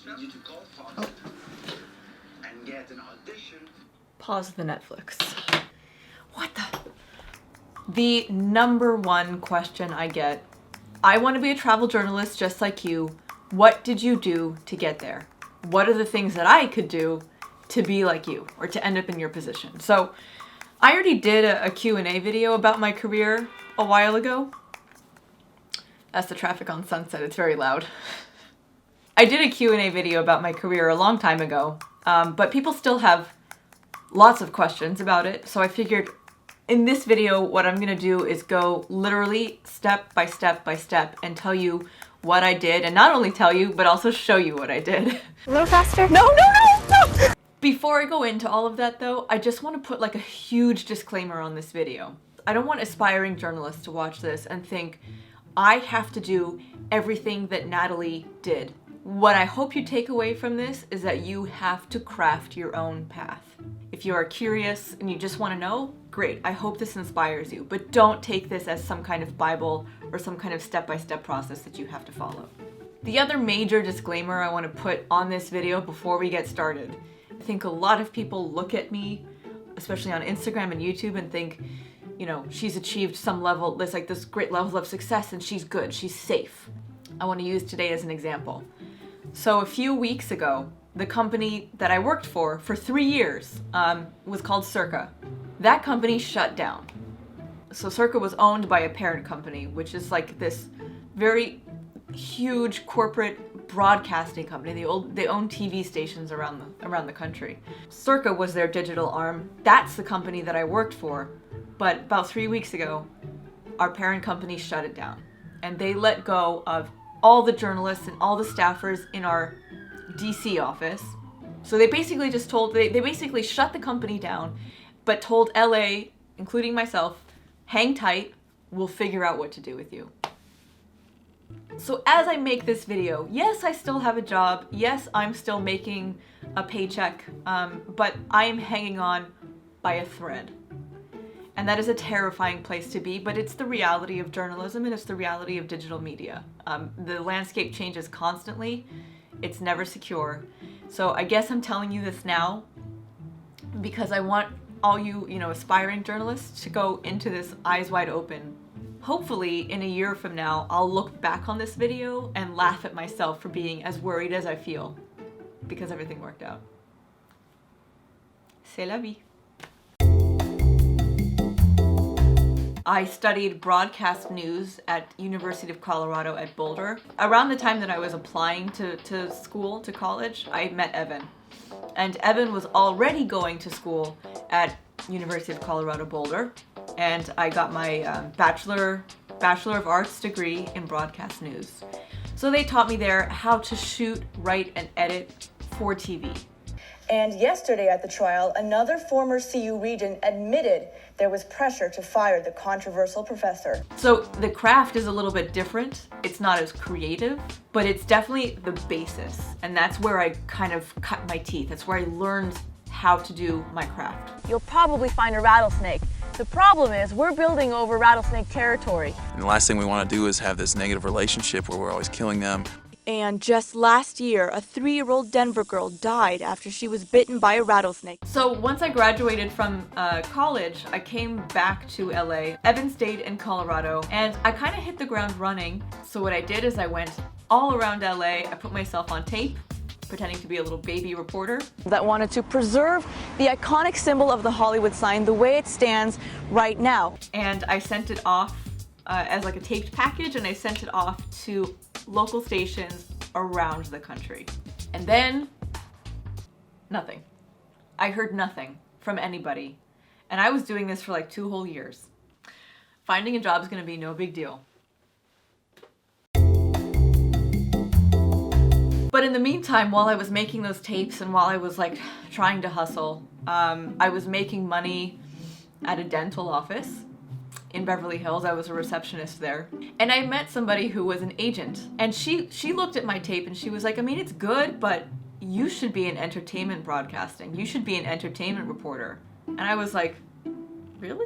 Oh. And get an audition. Pause the Netflix. What the number one question I get, I want to be a travel journalist just like you. What did you do to get there? What are the things that I could do to be like you or to end up in your position? So I already did a Q&A video about my career a while ago. That's the traffic on Sunset. It's very loud. I did a Q&A video about my career a long time ago, but people still have lots of questions about it. So I figured in this video, what I'm gonna do is go literally step by step by step and tell you what I did, and not only tell you, but also show you what I did. A little faster. No. Before I go into all of that though, I just want to put like a huge disclaimer on this video. I don't want aspiring journalists to watch this and think, I have to do everything that Natalie did. What I hope you take away from this is that you have to craft your own path. If you are curious and you just want to know, great, I hope this inspires you, but don't take this as some kind of Bible or some kind of step-by-step process that you have to follow. The other major disclaimer I want to put on this video before we get started, I think a lot of people look at me, especially on Instagram and YouTube, and think, you know, she's achieved some level, this great level of success and she's good, she's safe. I want to use today as an example. So a few weeks ago, the company that I worked for 3 years was called Circa. That company shut down. So Circa was owned by a parent company, which is like this very huge corporate broadcasting company. They own TV stations around the country. Circa was their digital arm. That's the company that I worked for. But about 3 weeks ago, our parent company shut it down. And they let go of all the journalists and all the staffers in our DC office. So they basically just they basically shut the company down, but told LA, including myself, hang tight, we'll figure out what to do with you. So as I make this video, yes, I still have a job. Yes, I'm still making a paycheck, but I am hanging on by a thread. And that is a terrifying place to be, but it's the reality of journalism and it's the reality of digital media. The landscape changes constantly. It's never secure. So I guess I'm telling you this now because I want all you aspiring journalists to go into this eyes wide open. Hopefully in a year from now, I'll look back on this video and laugh at myself for being as worried as I feel because everything worked out. C'est la vie. I studied broadcast news at University of Colorado at Boulder. Around the time that I was applying to school, to college, I met Evan. And Evan was already going to school at University of Colorado Boulder. And I got my Bachelor of Arts degree in broadcast news. So they taught me there how to shoot, write, and edit for TV. And yesterday at the trial, another former CU regent admitted there was pressure to fire the controversial professor. So the craft is a little bit different. It's not as creative, but it's definitely the basis. And that's where I kind of cut my teeth. That's where I learned how to do my craft. You'll probably find a rattlesnake. The problem is we're building over rattlesnake territory. And the last thing we want to do is have this negative relationship where we're always killing them. And just last year, a 3-year-old Denver girl died after she was bitten by a rattlesnake. So once I graduated from college, I came back to LA. Evan stayed in Colorado, and I kind of hit the ground running. So what I did is I went all around LA. I put myself on tape, pretending to be a little baby reporter. That wanted to preserve the iconic symbol of the Hollywood sign the way it stands right now. And I sent it off as like a taped package, and I sent it off to local stations around the country. And then, nothing. I heard nothing from anybody. And I was doing this for like 2 whole years. Finding a job is gonna be no big deal. But in the meantime, while I was making those tapes and while I was like trying to hustle, I was making money at a dental office in Beverly Hills. I was a receptionist there. And I met somebody who was an agent. And she looked at my tape and she was like, I mean, it's good, but you should be in entertainment broadcasting. You should be an entertainment reporter. And I was like, really?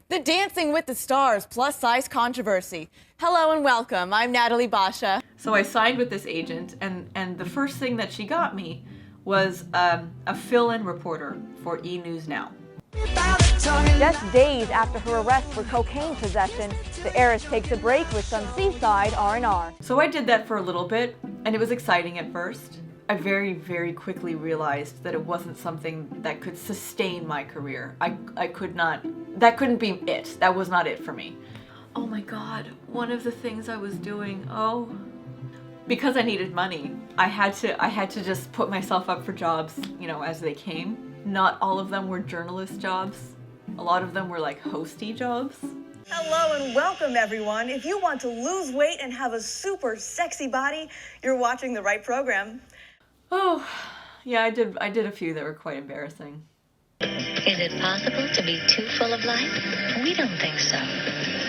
The Dancing with the Stars plus size controversy. Hello and welcome. I'm Natalie Basha. So I signed with this agent, and the first thing that she got me was a fill-in reporter for E! News Now. Just days after her arrest for cocaine possession, the heiress takes a break with some seaside R&R. So I did that for a little bit, and it was exciting at first. I very, very quickly realized that it wasn't something that could sustain my career. I could not, that couldn't be it. That was not it for me. Oh my God, one of the things I was doing, because I needed money, I had to just put myself up for jobs, you know, as they came. Not all of them were journalist jobs. A lot of them were like hosty jobs. Hello and welcome, everyone. If you want to lose weight and have a super sexy body, you're watching the right program. Oh, yeah, I did a few that were quite embarrassing. Is it possible to be too full of life? We don't think so.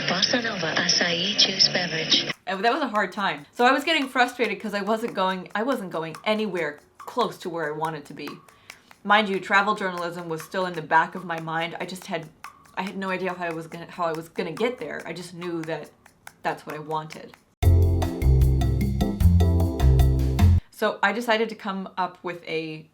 Bossa Nova acai juice beverage. And that was a hard time. So I was getting frustrated because I wasn't going anywhere close to where I wanted to be. Mind you, travel journalism was still in the back of my mind. I had no idea how I was gonna get there. I just knew that that's what I wanted. So I decided to come up with a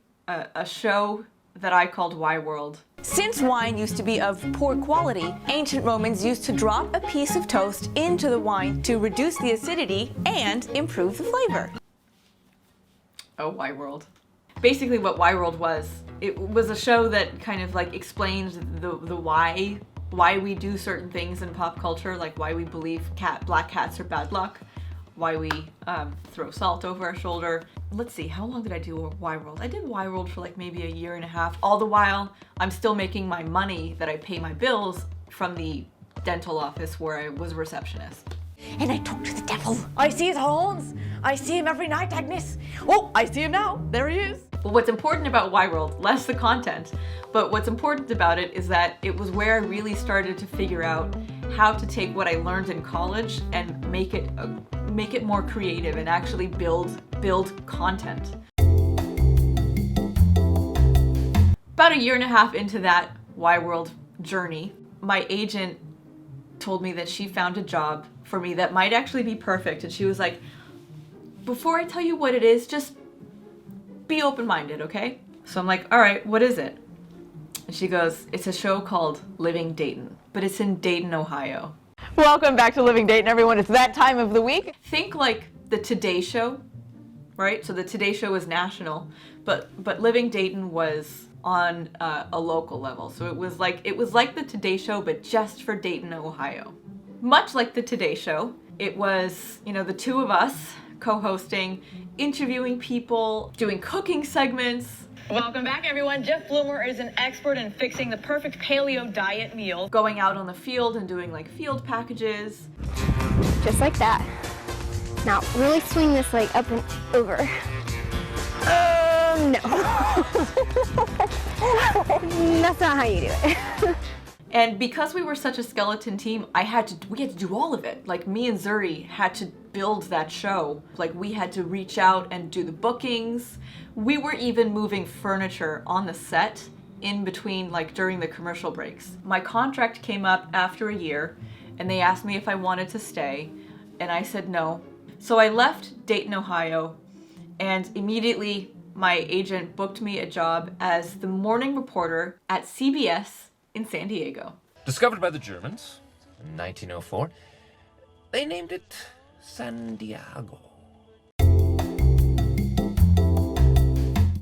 show that I called Why World. Since wine used to be of poor quality, ancient Romans used to drop a piece of toast into the wine to reduce the acidity and improve the flavor. Oh, Why World. Basically what Why World was, it was a show that kind of like explained the why we do certain things in pop culture, like why we believe black cats are bad luck, why we throw salt over our shoulder. Let's see, how long did I do Why World? I did Why World for like maybe a year and a half. All the while, I'm still making my money that I pay my bills from the dental office where I was a receptionist. And I talked to the devil. I see his horns. I see him every night, Agnes. Oh, I see him now. There he is. But what's important about Why World, less the content, but what's important about it is that it was where I really started to figure out how to take what I learned in college and make it more creative and actually build content. About a year and a half into that Why World journey, my agent told me that she found a job for me that might actually be perfect, and she was like, before I tell you what it is, just be open-minded, okay? So I'm like, all right, what is it? And she goes, it's a show called Living Dayton, but it's in Dayton, Ohio. Welcome back to Living Dayton, everyone. It's that time of the week. Think like the Today Show, right? So the Today Show is national, but Living Dayton was on a local level. So it was like the Today Show, but just for Dayton, Ohio. Much like the Today Show, it was, you know, the two of us co-hosting, interviewing people, doing cooking segments. Welcome back, everyone. Jeff Bloomer is an expert in fixing the perfect paleo diet meal. Going out on the field and doing like field packages. Just like that. Now, really swing this leg up and over. No. That's not how you do it. And because we were such a skeleton team, we had to do all of it. Like me and Zuri had to build that show. Like we had to reach out and do the bookings. We were even moving furniture on the set in between, like during the commercial breaks. My contract came up after a year and they asked me if I wanted to stay and I said no. So I left Dayton, Ohio, and immediately my agent booked me a job as the morning reporter at CBS in San Diego. Discovered by the Germans in 1904, they named it San Diego.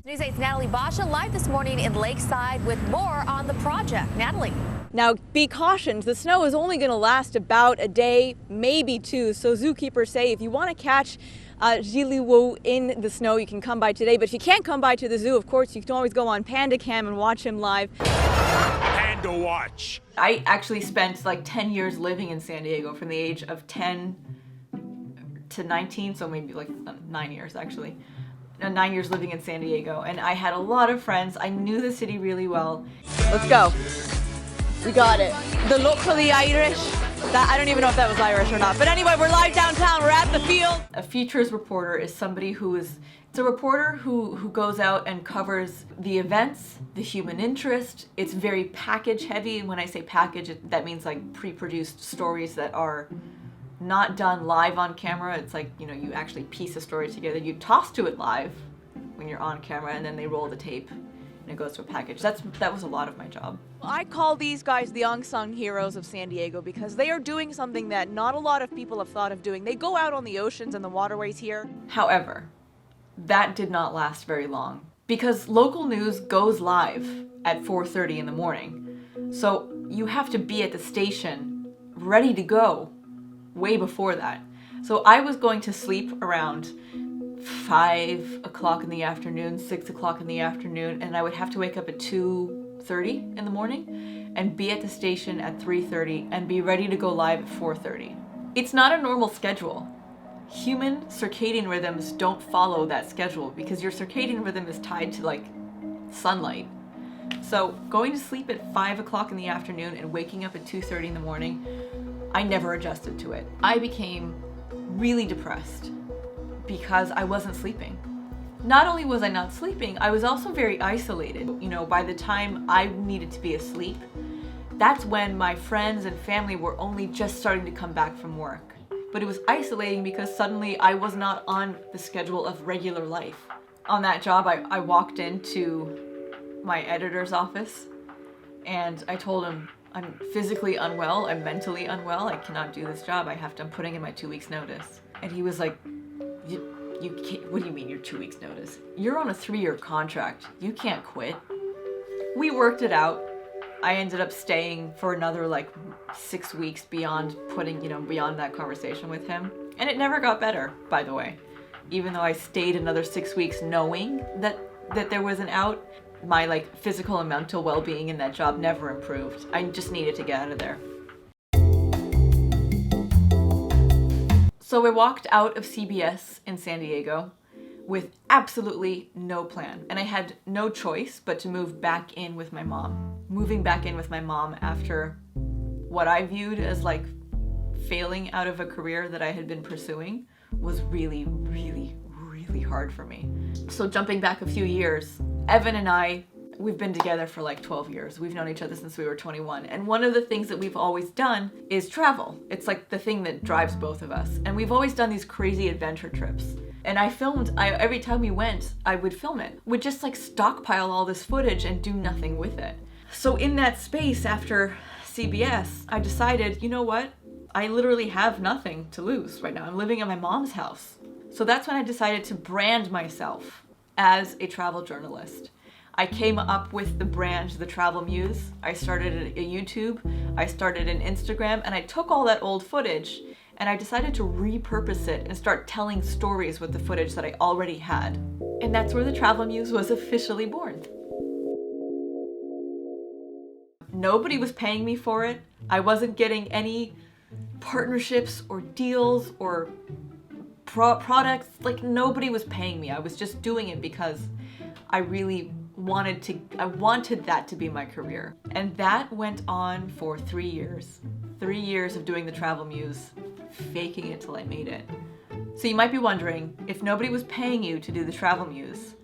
News 8's Natalie Basha live this morning in Lakeside with more on the project. Natalie. Now, be cautioned, the snow is only going to last about a day, maybe two. So zookeepers say if you want to catch Jiliwu in the snow, you can come by today. But if you can't come by to the zoo, of course, you can always go on Panda Cam and watch him live. Panda Watch. I actually spent like 10 years living in San Diego from the age of 10 to 19, so maybe like 9 years actually. 9 years living in San Diego, and I had a lot of friends. I knew the city really well. Let's go. We got it. The look for the Irish. I don't even know if that was Irish or not. But anyway, we're live downtown. We're at the field. A features reporter is somebody it's a reporter who goes out and covers the events, the human interest. It's very package heavy. And when I say package, that means like pre-produced stories that are not done live on camera. It's like, you know, you actually piece a story together. You toss to it live, when you're on camera, and then they roll the tape and it goes to a package. That was a lot of my job. I call these guys the unsung heroes of San Diego because they are doing something that not a lot of people have thought of doing. They go out on the oceans and the waterways here. However, that did not last very long because local news goes live at 4:30 in the morning. So you have to be at the station ready to go way before that. So I was going to sleep around 5 o'clock in the afternoon, 6 o'clock in the afternoon, and I would have to wake up at 2:30 in the morning and be at the station at 3:30 and be ready to go live at 4:30. It's not a normal schedule. Human circadian rhythms don't follow that schedule because your circadian rhythm is tied to like sunlight. So going to sleep at 5 o'clock in the afternoon and waking up at 2:30 in the morning, I never adjusted to it. I became really depressed because I wasn't sleeping. Not only was I not sleeping, I was also very isolated. You know, by the time I needed to be asleep, that's when my friends and family were only just starting to come back from work. But it was isolating because suddenly I was not on the schedule of regular life. On that job, I walked into my editor's office and I told him, I'm physically unwell, I'm mentally unwell, I cannot do this job, I'm putting in my 2 weeks notice. And he was like, you can't, what do you mean your 2 weeks notice? You're on a 3-year contract, you can't quit. We worked it out. I ended up staying for another like 6 weeks beyond beyond that conversation with him. And it never got better, by the way. Even though I stayed another 6 weeks knowing that there was an out, my like physical and mental well-being in that job never improved. I just needed to get out of there. So I walked out of CBS in San Diego with absolutely no plan. And I had no choice but to move back in with my mom. Moving back in with my mom after what I viewed as like failing out of a career that I had been pursuing was really, really, really hard for me. So jumping back a few years, Evan and I, we've been together for like 12 years. We've known each other since we were 21. And one of the things that we've always done is travel. It's like the thing that drives both of us. And we've always done these crazy adventure trips. And every time we went, I would film it. Would just like stockpile all this footage and do nothing with it. So in that space after CBS, I decided, you know what? I literally have nothing to lose right now. I'm living at my mom's house. So that's when I decided to brand myself as a travel journalist. I came up with the brand, the Travel Muse. I started a YouTube, I started an Instagram, and I took all that old footage and I decided to repurpose it and start telling stories with the footage that I already had. And that's where the Travel Muse was officially born. Nobody was paying me for it. I wasn't getting any partnerships or deals or products. Like nobody was paying me. I was just doing it because I really wanted that to be my career. And that went on for 3 years. 3 years of doing the Travel Muse, faking it till I made it. So you might be wondering, if nobody was paying you to do the Travel Muse,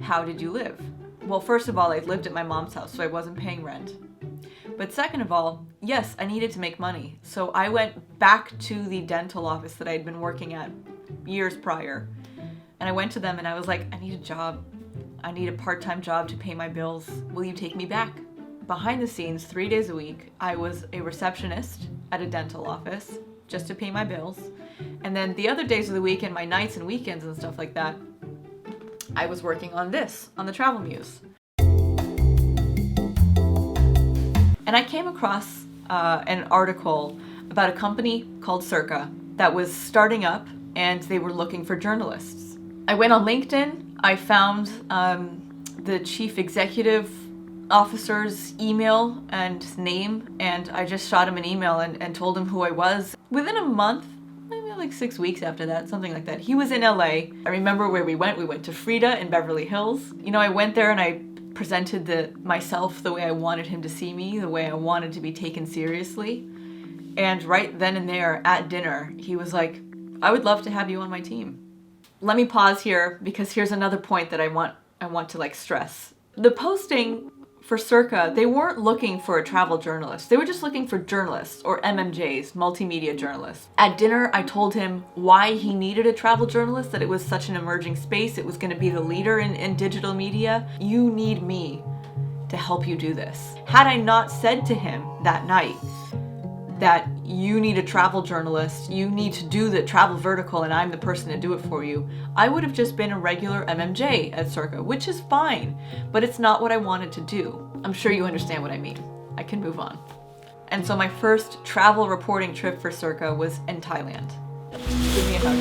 how did you live? Well, first of all, I lived at my mom's house, so I wasn't paying rent. But second of all, yes, I needed to make money. So I went back to the dental office that I had been working at years prior. And I went to them and I was like, I need a job. I need a part-time job to pay my bills. Will you take me back? Behind the scenes, 3 days a week, I was a receptionist at a dental office just to pay my bills. And then the other days of the week and my nights and weekends and stuff like that, I was working on the Travel Muse. And I came across an article about a company called Circa that was starting up and they were looking for journalists. I went on LinkedIn, I found the chief executive officer's email and name, and I just shot him an email and told him who I was. Within a month, maybe like 6 weeks after that, something like that, he was in LA. I remember where we went to Frida in Beverly Hills. You know, I went there and I presented myself the way I wanted him to see me, the way I wanted to be taken seriously. And right then and there at dinner, he was like, I would love to have you on my team. Let me pause here because here's another point that I want to like stress. The posting For Circa, they weren't looking for a travel journalist. They were just looking for journalists, or MMJs, multimedia journalists. At dinner, I told him why he needed a travel journalist, that it was such an emerging space. It was going to be the leader in digital media. You need me to help you do this. Had I not said to him that night that you need a travel journalist, you need to do the travel vertical, and I'm the person to do it for you, I would have just been a regular MMJ at Circa, which is fine, but it's not what I wanted to do. I'm sure you understand what I mean. I can move on. And so my first travel reporting trip for Circa was in Thailand. Give me a hug.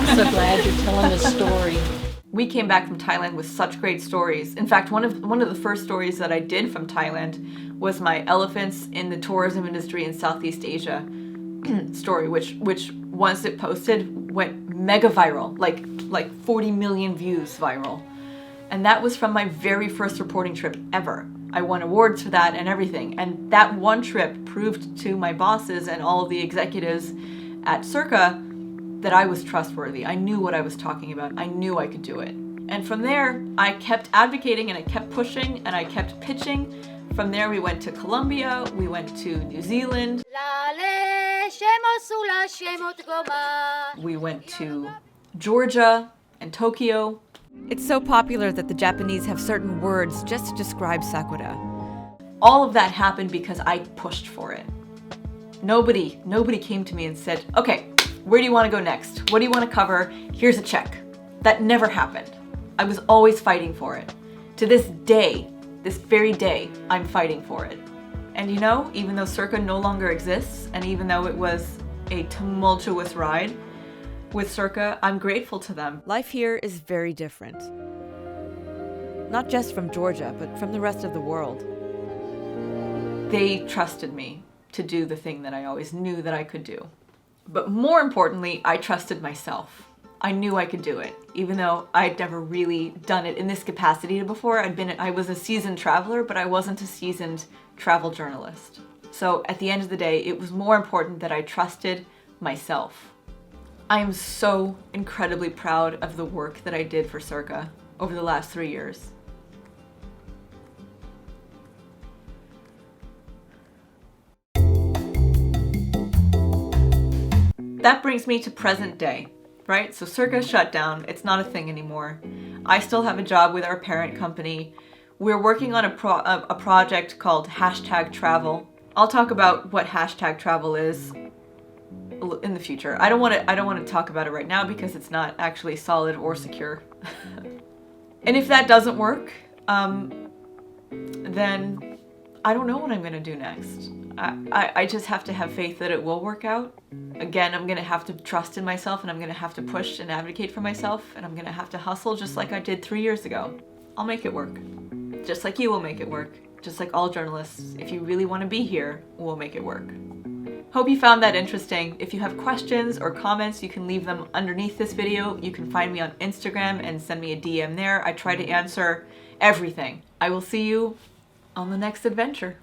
I'm so glad you're telling this story. We came back from Thailand with such great stories. In fact, one of the first stories that I did from Thailand was my elephants in the tourism industry in Southeast Asia story, which once it posted went mega viral, like 40 million views viral. And that was from my very first reporting trip ever. I won awards for that and everything. And that one trip proved to my bosses and all the executives at Circa that I was trustworthy. I knew what I was talking about. I knew I could do it. And from there, I kept advocating and I kept pushing and I kept pitching. From there, we went to Colombia, we went to New Zealand. We went to Georgia and Tokyo. It's so popular that the Japanese have certain words just to describe Sakura. All of that happened because I pushed for it. Nobody came to me and said, okay, where do you want to go next? What do you want to cover? Here's a check. That never happened. I was always fighting for it. To this day, this very day, I'm fighting for it. And you know, even though Circa no longer exists, and even though it was a tumultuous ride with Circa, I'm grateful to them. Life here is very different. Not just from Georgia, but from the rest of the world. They trusted me to do the thing that I always knew that I could do. But more importantly, I trusted myself. I knew I could do it, even though I'd never really done it in this capacity before. I was a seasoned traveler, but I wasn't a seasoned travel journalist. So at the end of the day, it was more important that I trusted myself. I am so incredibly proud of the work that I did for Circa over the last 3 years. That brings me to present day, right? So Circa shut down. It's not a thing anymore. I still have a job with our parent company. We're working on a project called #travel. I'll talk about what #travel is in the future. I don't want to talk about it right now because it's not actually solid or secure. And if that doesn't work, then I don't know what I'm going to do next. I just have to have faith that it will work out. Again, I'm going to have to trust in myself, and I'm going to have to push and advocate for myself, and I'm going to have to hustle just like I did 3 years ago. I'll make it work. Just like you will make it work. Just like all journalists, if you really want to be here, we'll make it work. Hope you found that interesting. If you have questions or comments, you can leave them underneath this video. You can find me on Instagram and send me a DM there. I try to answer everything. I will see you on the next adventure.